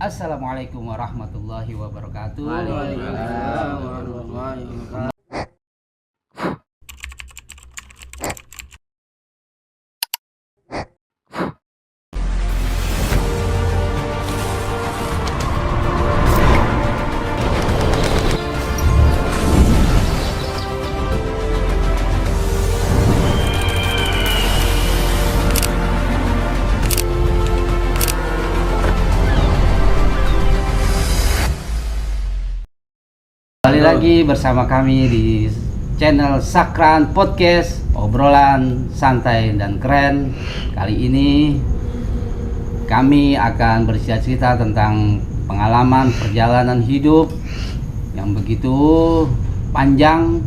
Assalamualaikum warahmatullahi wabarakatuh. Waalaikumsalam warahmatullahi wabarakatuh. Kembali lagi bersama kami di channel Sakran Podcast, obrolan santai dan keren. Kali ini kami akan bercerita tentang pengalaman perjalanan hidup yang begitu panjang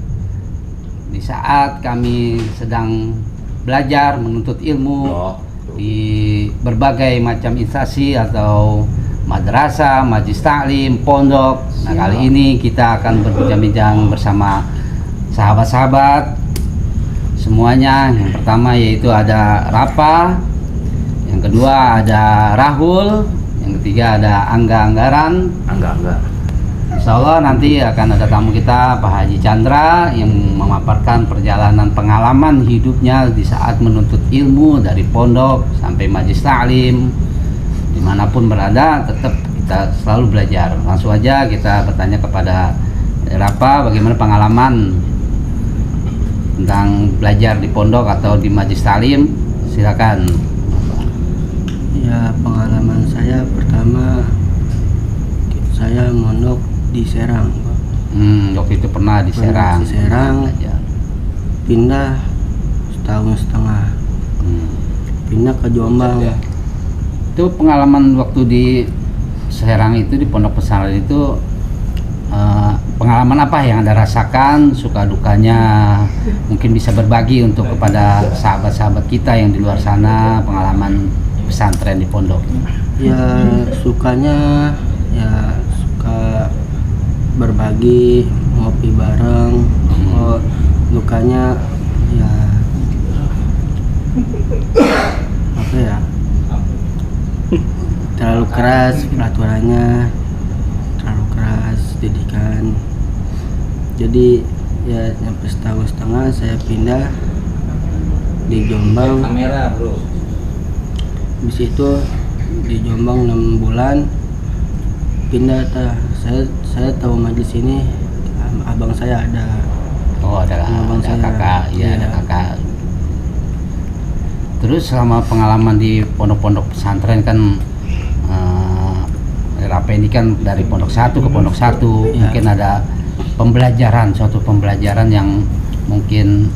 di saat kami sedang belajar menuntut ilmu di berbagai macam instansi atau madrasah, majelis taklim, pondok. Nah, kali ini kita akan berbincang-bincang bersama sahabat-sahabat semuanya. Yang pertama yaitu ada Rapa, yang kedua ada Rahul, yang ketiga ada Angga. Insya Allah nanti akan ada tamu kita Pak Haji Chandra yang memaparkan perjalanan pengalaman hidupnya di saat menuntut ilmu dari pondok sampai majelis taklim. Dimanapun berada tetap kita selalu belajar. Langsung aja kita bertanya kepada Rapa bagaimana pengalaman tentang belajar di pondok atau di majelis taklim. Silakan. Ya, pengalaman saya pertama saya mondok di Serang, Pak. Waktu itu pernah di Serang. Di Serang Belajar. pindah setahun setengah. Pindah ke Jombang. Itu pengalaman waktu di Serang itu, di pondok pesantren itu, pengalaman apa yang Anda rasakan, suka dukanya, mungkin bisa berbagi untuk kepada sahabat-sahabat kita yang di luar sana, pengalaman pesantren di pondok. Ya, sukanya ya suka berbagi, ngopi bareng. Oh, dukanya ya apa ya, terlalu keras peraturannya, terlalu keras didikan. Jadi ya sampai setahun setengah saya pindah di Jombang. Habis itu di Jombang 6 bulan pindah. Saya tahu majelis ini, abang saya ada. Oh, ada saya. kakak, iya, ada kakak. Terus selama pengalaman di pondok-pondok pesantren kan, Rapa ini kan dari pondok satu ke pondok satu, Ya. mungkin ada suatu pembelajaran yang mungkin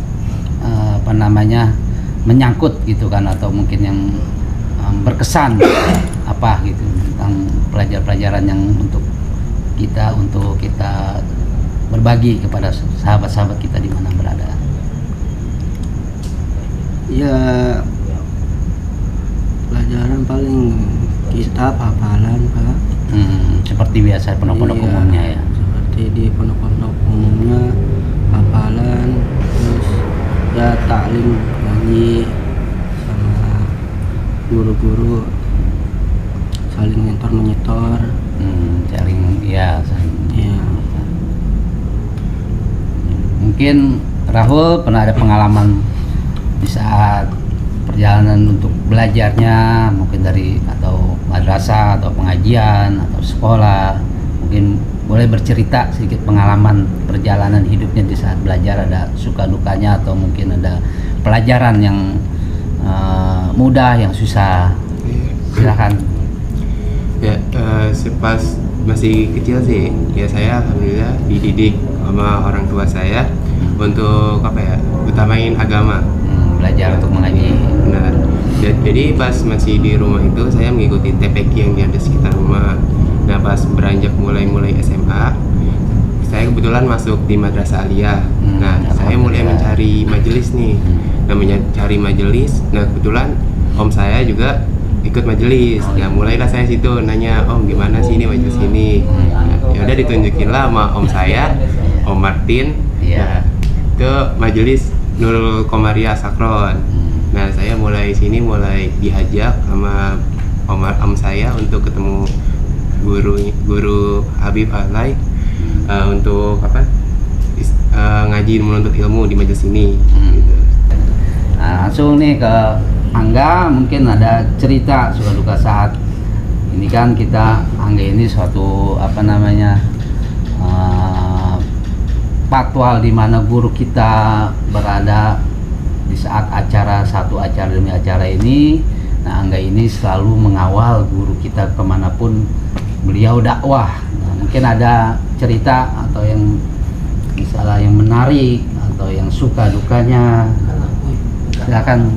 menyangkut gitu kan, atau mungkin yang berkesan apa gitu tentang pelajaran yang untuk kita berbagi kepada sahabat-sahabat kita di mana berada. Ya, pelajaran paling kitab hafalan, Pak. Seperti biasa pondok-pondok Iya, umumnya ya. seperti di pondok-pondok umumnya, hafalan, terus ya taklim ngaji sama guru-guru saling mentor. Saling ya. Iya. Mungkin Rahul pernah ada pengalaman di saat perjalanan untuk belajarnya, mungkin dari atau madrasah atau pengajian atau sekolah, mungkin boleh bercerita sedikit pengalaman perjalanan hidupnya di saat belajar, ada suka dukanya atau mungkin ada pelajaran yang mudah, yang susah. Silakan. Ya, pas masih kecil sih, ya saya alhamdulillah dididik sama orang tua saya untuk utamain agama. Belajar untuk mengaji. Benar. Jadi pas masih di rumah itu saya mengikuti TPQ yang ada sekitar rumah. Nah, pas beranjak mulai SMA, saya kebetulan masuk di madrasah aliyah. Nah, saya mulai mencari majelis nih. Nah, mencari majelis. Nah, kebetulan om saya juga ikut majelis. Nah, mulailah saya situ nanya, "Om, gimana sih ini majelis ini?" Nah, ya udah ditunjukin lah sama om saya, Om Martin. Iya. Nah, itu majelis Nurul Komariah Sakron. Nah, saya mulai diajak sama om saya untuk ketemu guru Habib Alai untuk ngaji menuntut ilmu di majelis ini. Gitu. Nah, langsung nih ke Angga, mungkin ada cerita suka duka saat ini kan Angga ini suatu patwal di mana guru kita berada di saat satu acara demi acara ini. Nah, Angga ini selalu mengawal guru kita kemanapun beliau dakwah. Nah, mungkin ada cerita atau yang misalnya yang menarik atau yang suka dukanya, silakan.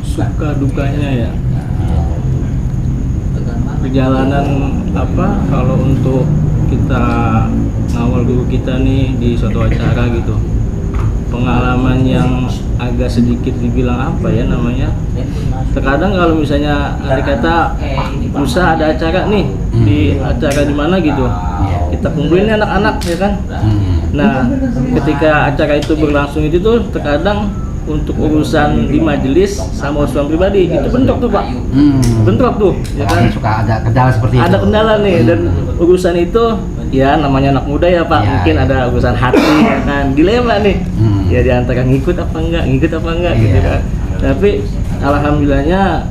Suka dukanya ya, perjalanan kalau untuk kita ngawal guru kita nih di suatu acara gitu, pengalaman yang agak sedikit dibilang terkadang kalau misalnya ada kata lusa ada acara nih di acara di mana gitu, kita kumpulin anak-anak ya kan. Nah, ketika acara itu berlangsung itu tuh terkadang untuk urusan di majelis sama urusan pribadi itu bentrok tuh Pak, bentrok tuh ya kan. Suka ada kendala seperti itu. Ada kendala nih, dan urusan itu ya namanya anak muda ya Pak, mungkin ada urusan hati ya kan, dilema nih ya di antara ngikut apa enggak gitu kan. Tapi alhamdulillahnya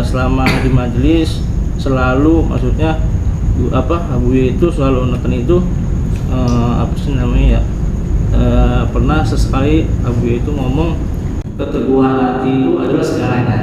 selama di majelis selalu Abu itu selalu nonton itu pernah sesekali Abu itu ngomong keteguhan hati itu adalah segalanya.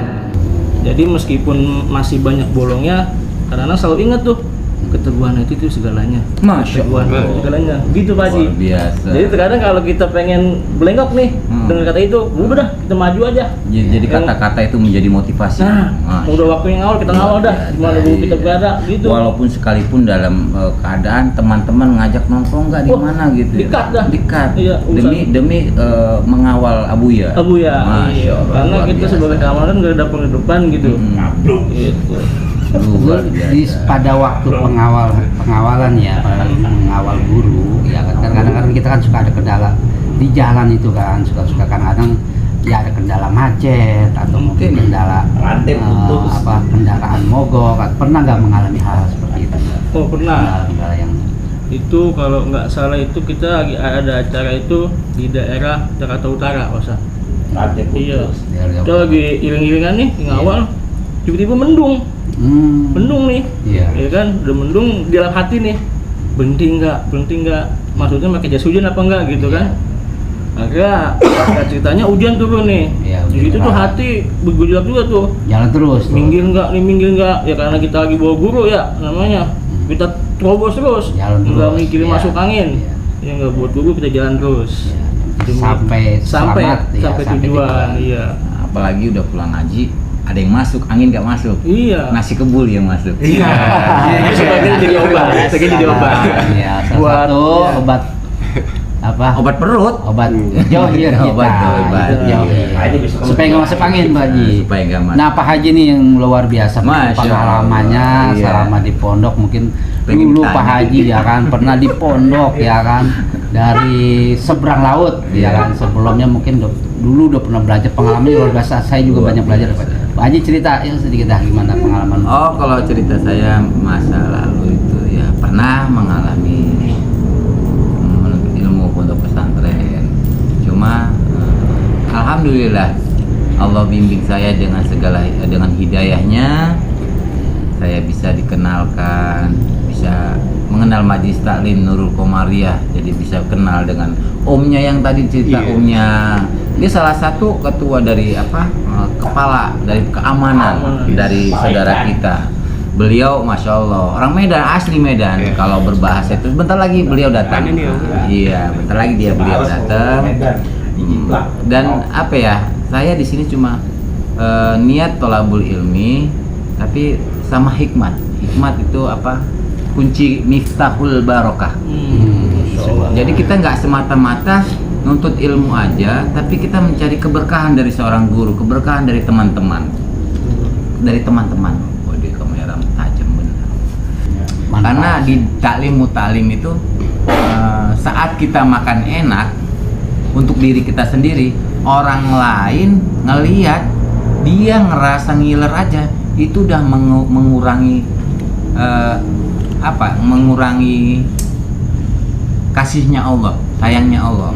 Jadi meskipun masih banyak bolongnya, kadang-kadang selalu ingat tuh keteguhan hati itu segalanya. Masya Allah. Segalanya. Gitu Pak Haji. Luar biasa. Jadi terkadang kalau kita pengen belengkok nih dengan kata itu, udah dah kita maju aja. Jadi kata-kata itu menjadi motivasi. Nah, udah waktunya ngawal kita ngawal dah. Gimana dulu kita berada gitu. Walaupun sekalipun dalam keadaan teman-teman ngajak nongkrong nggak di mana gitu. Dikat dah. Dikat. Iya, demi mengawal Abuya. Masya Allah. Karena kita sebagai keamanan nggak ada pengedepan gitu. Gitu. Pada waktu pengawalan ya, mengawal guru ya kan, kadang-kadang kita kan suka ada kendala di jalan itu kan, suka kadang-kadang ya ada kendala macet atau mungkin kendala kendaraan mogok. Pernah nggak mengalami hal seperti itu? Oh pernah. Kendala yang itu kalau nggak salah itu kita lagi ada acara itu di daerah Jakarta Utara, Pak. Iya. Kita lagi iring-iringan nih ngawal, tiba-tiba mendung nih, ya kan, udah mendung di dalam hati nih, berhenti nggak, maksudnya pakai jas hujan apa enggak gitu kan. Akhirnya ceritanya hujan turun nih, di situ tuh hati bergejolak juga tuh, jalan terus, minggir nggak, ya karena kita lagi bawa guru ya namanya, kita terobos terus, nggak mikirin masuk angin, ya nggak buat guru, kita jalan terus, sampai tujuan, iya. Apalagi udah pulang ngaji, ada yang masuk, angin nggak masuk. Iya. Nasi kebul yang masuk. Iya. Sebagian jadi obat. Iya, salah satu obat Obat perut. Obat johir kita. Obat johir. Supaya nggak masuk angin, Pak Haji. Supaya nggak masuk. Nah, Pak Haji nih yang luar biasa pengalamannya selama di pondok. Mungkin dulu Pak Haji ya kan pernah di pondok ya kan, dari seberang laut ya kan. Sebelumnya mungkin dulu udah pernah belajar, pengalaman luar biasa. Saya juga banyak belajar. Pak Haji cerita ya sedikit gimana pengalaman. Oh, kalau cerita saya masa lalu itu ya pernah mengalami menuntut ilmu pondok pesantren. Cuma alhamdulillah Allah bimbing saya dengan hidayahnya, saya bisa dikenalkan, bisa mengenal Majelis Taklim Nurul Komariah, jadi bisa kenal dengan omnya yang tadi cerita. Omnya dia salah satu ketua dari kepala dari keamanan dari saudara kita. Beliau masya Allah orang Medan, asli Medan. Kalau berbahasa itu bentar lagi beliau datang. Iya, bentar lagi beliau datang. Dan saya di sini cuma niat tolabul ilmi, tapi sama hikmat. Hikmat itu kunci miftahul barokah. Jadi kita nggak semata-mata nuntut ilmu aja, tapi kita mencari keberkahan dari seorang guru, keberkahan dari teman-teman. Waduh, kamera tajam bener. Karena di taklim itu saat kita makan enak untuk diri kita sendiri, orang lain ngelihat dia ngerasa ngiler aja, itu udah mengurangi mengurangi kasihnya Allah, sayangnya Allah.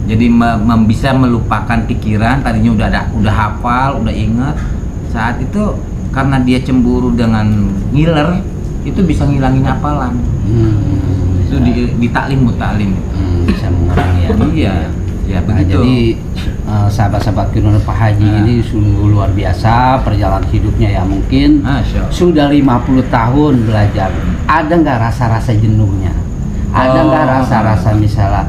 Jadi bisa melupakan pikiran, tadinya udah hafal, udah ingat. Saat itu karena dia cemburu dengan ngiler, itu bisa ngilangin hafalan. Itu di taklim mutaklim. Bisa mengurangi ya. Iya, ya Nah, begitu. jadi sahabat-sahabat Kinur Pak Haji ini sungguh luar biasa perjalanan hidupnya ya, mungkin Masya Allah. sudah 50 tahun belajar. Ada nggak rasa-rasa jenuhnya? Ada nggak rasa-rasa misalnya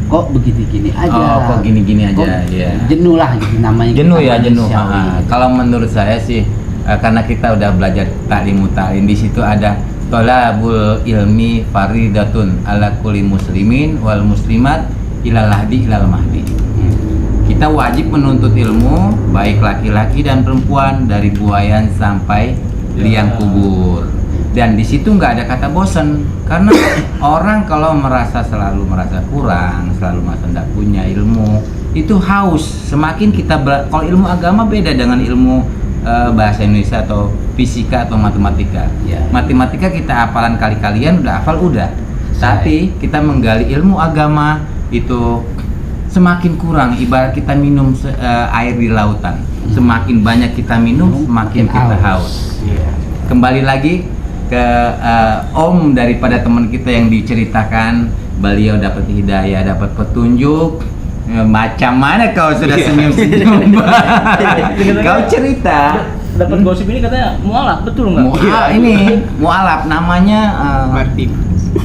kok begitu gini aja? Kok gini-gini aja, Kok ya. jenuh lah gitu namanya. Jenuh kita ya, jenuh. manusiawi. Kalau menurut saya sih, karena kita udah belajar taklim mutaklim, di situ ada tolabul ilmi faridatun ala kulli muslimin wal muslimat ilal hadi ilal mahdi. Kita wajib menuntut ilmu baik laki-laki dan perempuan dari buayan sampai liang kubur. Dan di situ nggak ada kata bosan, karena orang kalau selalu merasa kurang, selalu merasa tidak punya ilmu, itu haus. Semakin kita kalau ilmu agama beda dengan ilmu bahasa Indonesia atau fisika atau matematika. Ya. Matematika kita hafalan kali-kalian udah hafal udah. Tapi kita menggali ilmu agama itu semakin kurang. Ibarat kita minum air di lautan, semakin banyak kita minum, semakin kita haus. Kembali lagi ke om daripada teman kita yang diceritakan, beliau dapat hidayah, dapat petunjuk. Macam mana kau sudah senyum-senyum? Kau cerita. Dapat gosip ini katanya mualaf, betul nggak? Ini mualaf namanya Martin.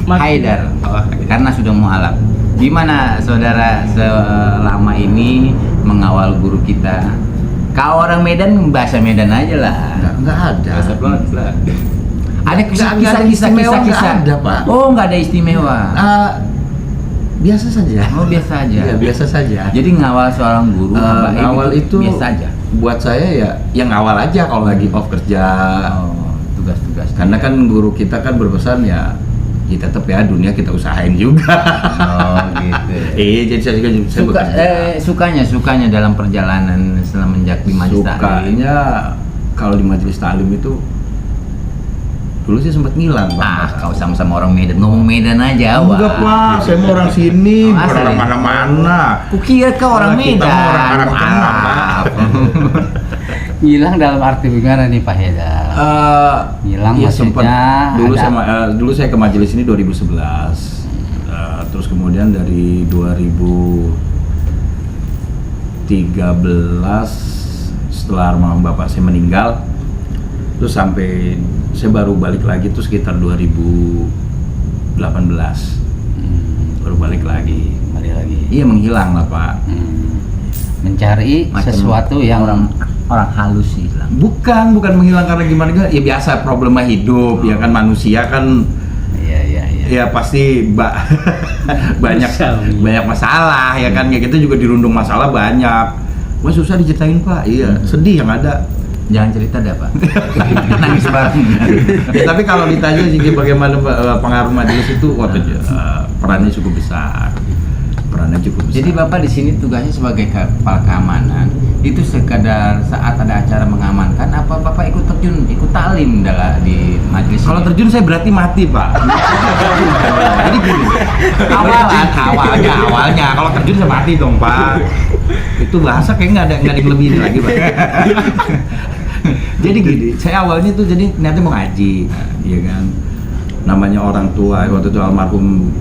Haidar. Oh, Karena sudah mualaf. Gimana saudara selama ini mengawal guru kita? Kau orang Medan, bahasa Medan aja lah. Nggak ada. Bahasa pelan lah. Ada Nggak ada istimewa, nggak ada, Pak. Oh, nggak ada istimewa. Biasa saja. Oh, biasa aja. Iya, biasa saja. Jadi ngawal seorang guru, habaib Ngawal itu biasa aja. buat saya ya yang ngawal aja kalau lagi off kerja. Oh, tugas-tugas. Karena kan guru kita kan berpesan ya tetap ya dunia kita usahain juga. Oh, gitu. Jadi saya bekerja. Sukanya dalam perjalanan semenjak di majelis taklim. Sukanya kalau di majelis taklim itu dulu sih sempat ngilang, Pak. Kau sama-sama orang Medan, ngomong Medan aja. Enggak, Pak. Saya mau orang sini, Masa bukan orang nih? mana-mana. Kukira kau orang Kita Medan. mah orang Arab Tengah, Pak. Ngilang dalam arti bagaimana nih Pak Haidar? Ngilang iya, maksudnya dulu saya ke majelis ini 2011. Terus kemudian dari 2013 setelah almarhum bapak saya meninggal, terus sampai saya baru balik lagi tuh sekitar 2018. Baru balik lagi. Iya, menghilang lah, Pak. Mencari Macam sesuatu yang orang halus sih hilang. Bukan menghilang karena gimana, ya biasa problema hidup, ya kan manusia kan Iya. ya pasti banyak masalah ya kan, ya kita juga dirundung masalah banyak. Wah, susah diceritain, Pak. Iya, sedih yang ada. Jangan cerita dah, Pak. Nangis bareng. Ya, tapi kalau ditanya sih bagaimana pengaruh majelis itu, perannya cukup besar. Jadi Bapak di sini tugasnya sebagai kepala keamanan. Itu sekadar saat ada acara mengamankan, apa Bapak ikut terjun, ikut taklim di majelis? Kalau terjun saya berarti mati, Pak. Jadi gini, awalnya kalau terjun saya mati dong, Pak. Itu bahasa kayak nggak ada yang lebih ini lagi, Pak. Jadi gini, saya awalnya tuh jadi niatnya mau ngaji, ya kan. Namanya orang tua, waktu itu almarhum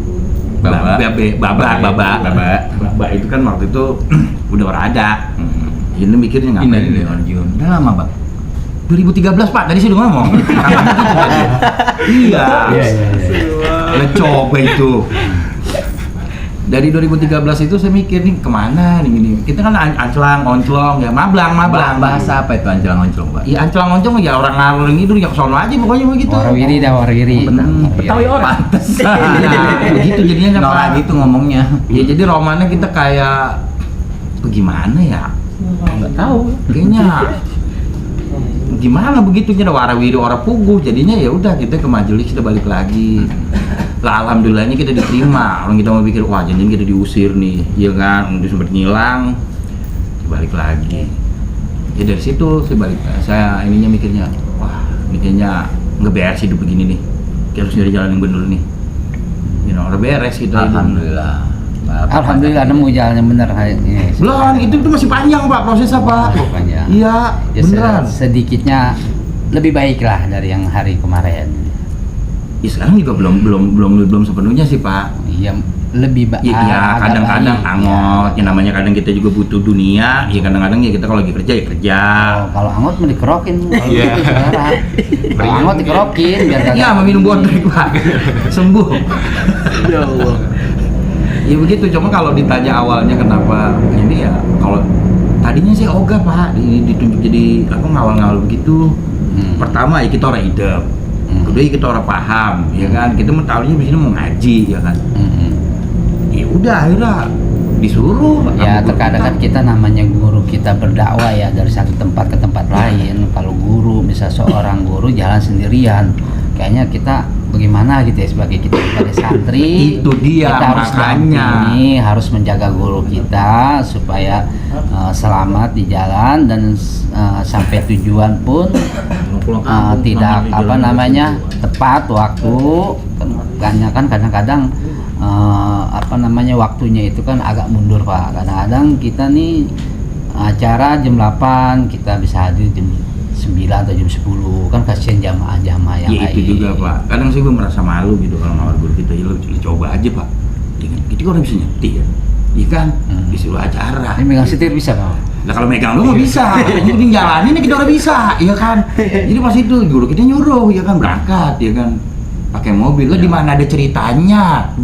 Baba itu kan waktu itu udah orang ada. Ini mikirnya ngapain? Udah lama, Bang. 2013, Pak, tadi saya udah ngomong. Iya. Coba itu. Dari 2013 itu saya mikir nih kemana nih ini. Kita kan ancelang, onclong, ya mablang. Bahasa apa itu ancelang onclong, Pak? Iya, ancelang onclong ya orang ngalor ngidul ya kesono aja pokoknya begitu. Warawiri. Betawi orang. Nah, begitu jadinya Nggak Pak. gitu ngomongnya. Ya jadi romannya kita kayak bagaimana ya? Nggak tahu. Kayaknya gimana begitunya ada warawiri orang puguh, jadinya ya udah kita ke majelis, kita balik lagi. Lah alhamdulillahnya kita diterima. Orang kita mau pikir wah jangan kita diusir nih, ya kan, udah sempat ngilang, balik lagi. Ya dari situ saya ininya mikirnya wah ini ini kayaknya ngeberes hidup begini nih, kita harus nyari jalan yang bener nih, udah beres gitu. Alhamdulillah. Alhamdulillah nemu jalan yang benar hari ini. Belum, itu masih panjang Pak prosesnya Pak. Panjang. Iya, Ya, beneran. sedikitnya lebih baik lah dari yang hari kemarin. Ya sekarang juga belum sepenuhnya sih Pak. Iya, lebih baik. Iya, kadang-kadang angot, ya namanya kadang kita juga butuh dunia, ya kadang-kadang ya kita kalau lagi kerja ya kerja. Kalau angot mau dikerokin, kalau Iya. gitu sekarang. Kalau angot dikerokin biar kagak. Iya, meminum bodrek Pak, sembuh. Ya Allah. Ya begitu, cuma kalau ditanya awalnya kenapa ini ya, kalau tadinya sih ogah Pak, ditunjuk jadi ngawal-ngawal begitu. Pertama ya kita orang hidup, kedua ya kita orang paham, ya kan, kita mau tahunya di sini mau ngaji, ya kan. Ya udah akhirnya disuruh. Ya terkadang kan kita namanya guru, kita berdakwah ya dari satu tempat ke tempat lain. Kalau guru, misal seorang guru jalan sendirian, kayaknya kita bagaimana gitu ya sebagai santri. Itu dia, kita harus makanya. dampingi, harus menjaga guru kita supaya selamat di jalan dan sampai tujuan pun tidak tepat waktu. Karena kan kadang-kadang waktunya itu kan agak mundur Pak. Kadang-kadang kita nih acara jam 8 kita bisa hadir jam 9 atau jam 10, kan kasihan jamaah-jamaah yang ya lain. itu juga Pak, kadang sih gue merasa malu gitu kalau ngawal guru kita, ya lu coba aja Pak, kita kan bisa nyetir, iya kan, disuruh acara. Ini megang setir bisa Pak? Nah kalau megang lu mah bisa, yang penting jalanin ya kita udah bisa, iya kan. Jadi pas itu guru kita nyuruh, ya kan, berangkat, ya kan, pakai mobil. Lah di mana ada ceritanya,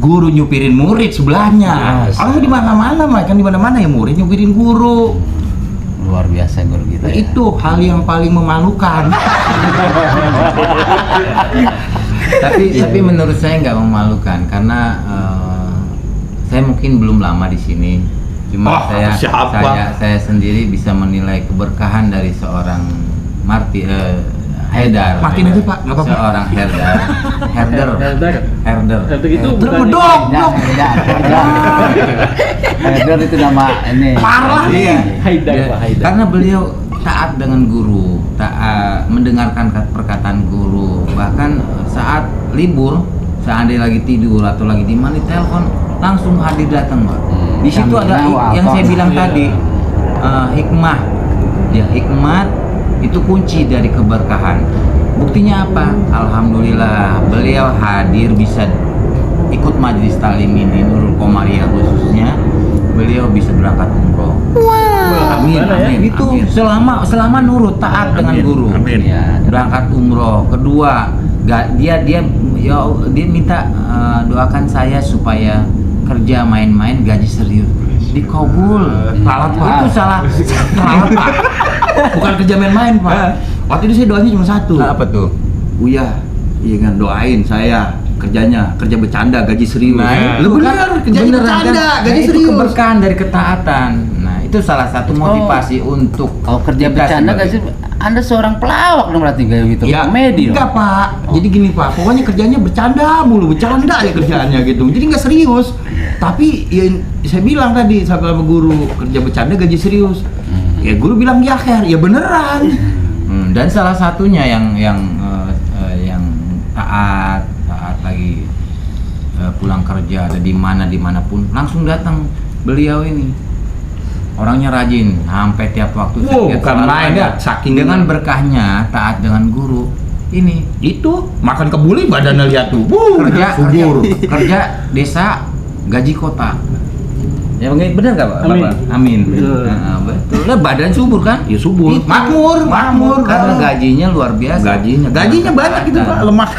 guru nyupirin murid sebelahnya. Kalau di mana-mana mah kan, di mana-mana ya murid nyupirin guru. Luar biasa guru kita. Nah, Ya. itu hal yang paling memalukan. tapi menurut saya nggak memalukan karena saya mungkin belum lama di sini. Cuma saya sendiri bisa menilai keberkahan dari seorang Haidar. Makin aja Pak, nggak apa-apa. Seorang herder. Herder itu Termedok. Haidar itu nama ini. Parah nih. Haidar, Ya, Pak Haidar. karena beliau taat dengan guru, taat mendengarkan perkataan guru. Bahkan saat libur, seandainya lagi tidur atau lagi di mana telepon, langsung hadir datang Pak. Di situ ada yang saya bilang tadi, hikmah. Ya, hikmat itu kunci dari keberkahan. Buktinya apa? Alhamdulillah beliau hadir bisa ikut majelis taklim ini, Nurul Komariah khususnya. Beliau bisa berangkat umroh. Amin, amin. Itu selama nurut taat dengan guru. Ya, Berangkat umroh. Kedua, dia minta doakan saya supaya kerja main-main gaji serius. Dikabul. Salah Pak. Itu salah Pak. Bukan kerja main-main Pak. Waktu itu saya doanya cuma satu. Apa tuh? Iya kan, doain saya kerja bercanda gaji serius. Nah, Lu itu bener, kan kerja beneran bercanda kan? gaji Nah, itu serius. keberkahan dari ketaatan. Nah, itu salah satu motivasi untuk kalau kerja kita bercanda sebagai- kan sih, Anda seorang pelawak dong berarti kayak gitu. Ya, Komedi dong. enggak Pak. Jadi gini Pak, pokoknya kerjanya bercanda mulu, bercanda ya kerjaannya gitu. Jadi nggak serius. Tapi ya saya bilang tadi sama guru, kerja bercanda gaji serius. Ya guru bilang ya Kher, ya beneran. Dan salah satunya yang taat lagi pulang kerja ada dimanapun langsung datang beliau ini. Orangnya rajin, sampai tiap waktu Wow, lihat bukan selalu main ada. ya, saking dengan berkahnya taat dengan guru. Ini Itu makan kebuli badannya lihat tuh. kerja desa gaji kota. Ya benar nggak Pak? Amin. Bapak? Amin. Betul. Nah, betul. Lah badan subur kan? Ya subur. Itu. Makmur. Karena gajinya luar biasa. Gajinya banyak gitu Pak, lemak.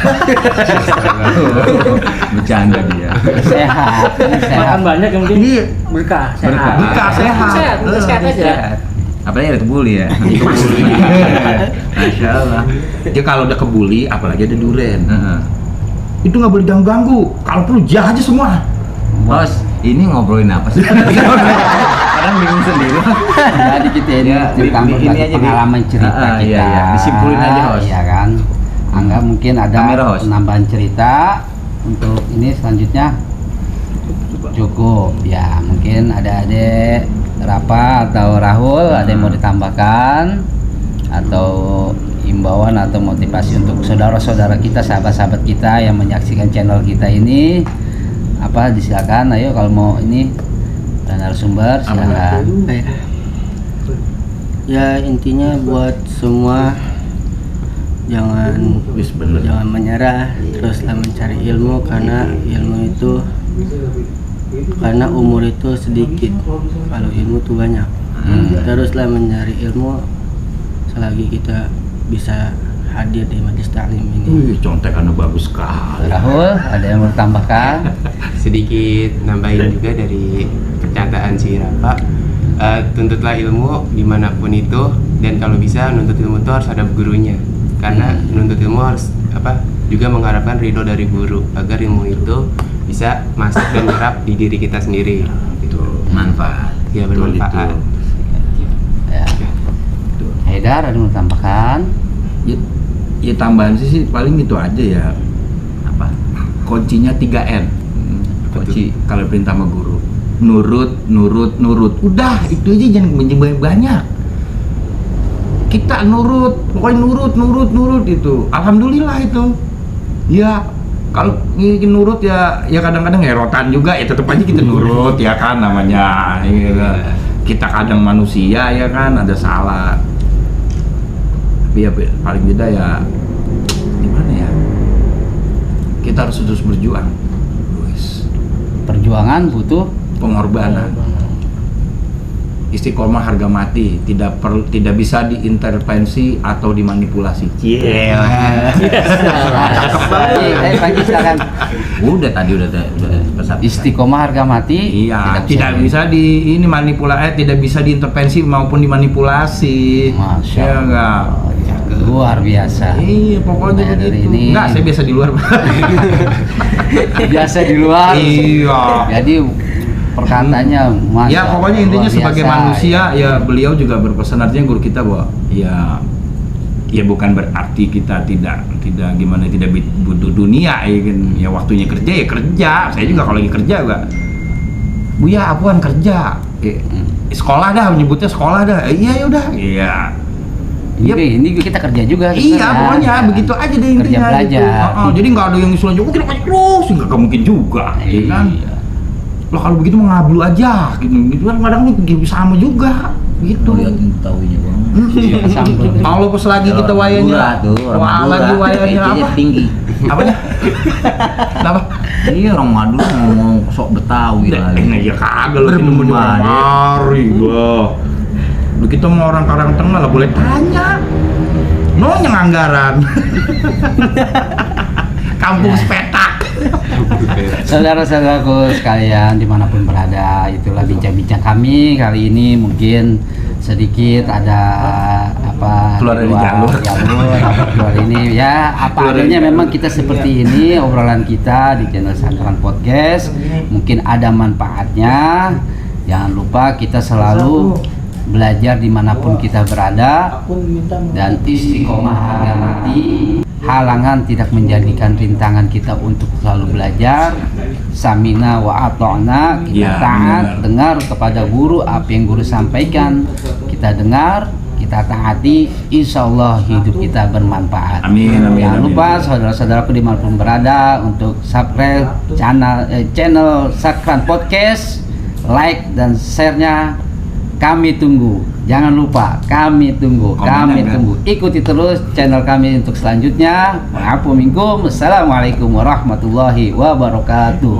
Bercanda dia. Sehat, ini sehat. Makan banyak yang penting Iya. berkah, sehat. Berkah, sehat. Sehat aja. Apalagi ada kebuli ya. Masya Allah. Dia kalau udah kebuli, apalagi ada duren. Heeh. Itu nggak boleh ganggu. Kalau perlu jah aja semua. Bos, ini ngobrolin apa sih? Kadang bingung sendiri. Jadi kita ini Ya, cerita ini berbagi aja, pengalaman cerita Ah, kita. iya. Disimpulin aja, host. Iya kan. Angga mungkin ada Kamera, host. penambahan cerita untuk ini selanjutnya. Cukup ya, mungkin ada adik Rapa atau Rahul ada yang mau ditambahkan atau himbauan atau motivasi untuk saudara-saudara kita, sahabat-sahabat kita yang menyaksikan channel kita ini, apa disilakan, ayo kalau mau ini dan narasumber silakan. Ya intinya buat semua jangan menyerah, teruslah mencari ilmu karena umur itu sedikit, kalau ilmu itu banyak. Teruslah mencari ilmu selagi kita bisa hadir di majelis taklim ini. Contekannya bagus sekali. Rahul, ada yang mau tambahkan? Sedikit nambahin juga dari pernyataan si Rafa. Tuntutlah ilmu dimanapun itu, dan kalau bisa nuntut ilmu itu harus ada gurunya, karena nuntut ilmu harus juga mengharapkan ridho dari guru agar ilmu itu bisa masuk dan menyerap di diri kita sendiri. Itu manfaat. Ya, bermanfaat. Ya. Haidar, ada yang mau tambahkan? Ya tambahan sih paling itu aja ya. Apa? Kuncinya 3N. Kunci kalau perintah sama guru. Nurut. Udah, itu aja, jangan banyak. Kita pokoknya nurut itu. Alhamdulillah itu. Ya, kalau ingin nurut ya kadang-kadang herotan juga, ya tetap aja kita nurut ya kan, namanya. Ya, kita kadang manusia ya kan, ada salah. Tapi ya paling tidak ya gimana ya? Kita harus terus berjuang. Perjuangan butuh pengorbanan. Istiqomah harga mati, tidak bisa diintervensi atau dimanipulasi. Pagi silakan. Udah pesan. Istiqomah harga mati. Iya, tidak bisa dimanipulasi, tidak bisa diintervensi maupun dimanipulasi. Masya Ya enggak. Luar biasa. Iya, pokoknya dari begitu. ini. Enggak, saya biasa di luar. Biasa di luar. Iya. Jadi perkataannya Mas. Ya pokoknya intinya sebagai manusia ya beliau juga berpesan, artinya guru kita bahwa ya bukan berarti kita tidak butuh dunia ya kan, ya waktunya kerja. Saya juga kalau lagi kerja juga Buya apuan kerja sekolah dah, menyebutnya sekolah dah. Iya udah. Iya. Ini kita kerja juga. Iya, pokoknya begitu aja deh intinya. Kerja belajar. Gitu. Jadi nggak ada yang istilahnya kita kerja terus, nggak mungkin juga, ya kan? Loh kalau begitu mau ngablu aja, gitu kan kadang sama juga, gitu. Liatin tahunya bang. Kalau pas lagi kita wayanya, lagi wayanya apa? Tinggi. Apanya? Kenapa? Iya, orang Madura ngomong sok Betawi lagi. Ya kagak lu kita mau mari gua. Lu kita mau orang Karang Tengah lah boleh tanya. Nonyang anggaran. Kampung Sepetak. Saudara-saudaraku sekalian dimanapun berada, itulah bincang-bincang kami kali ini. Mungkin sedikit ada keluar dari keluar ini ya apa adanya. Memang kita seperti ini obrolan kita di channel Sakran Podcast, mungkin ada manfaatnya. Jangan lupa kita selalu belajar dimanapun kita berada, dan istiqomah harga mati. Halangan tidak menjadikan rintangan kita untuk selalu belajar. Samina wa ata'na, kita taat, dengar kepada guru, apa yang guru sampaikan kita dengar, kita taati, insya Allah hidup kita bermanfaat. Amin. Jangan lupa saudara-saudaraku dimanapun berada untuk subscribe channel Sakran Podcast, like dan share-nya. Kami tunggu, jangan lupa, kami tunggu. Ikuti terus channel kami untuk selanjutnya. Assalamualaikum warahmatullahi wabarakatuh.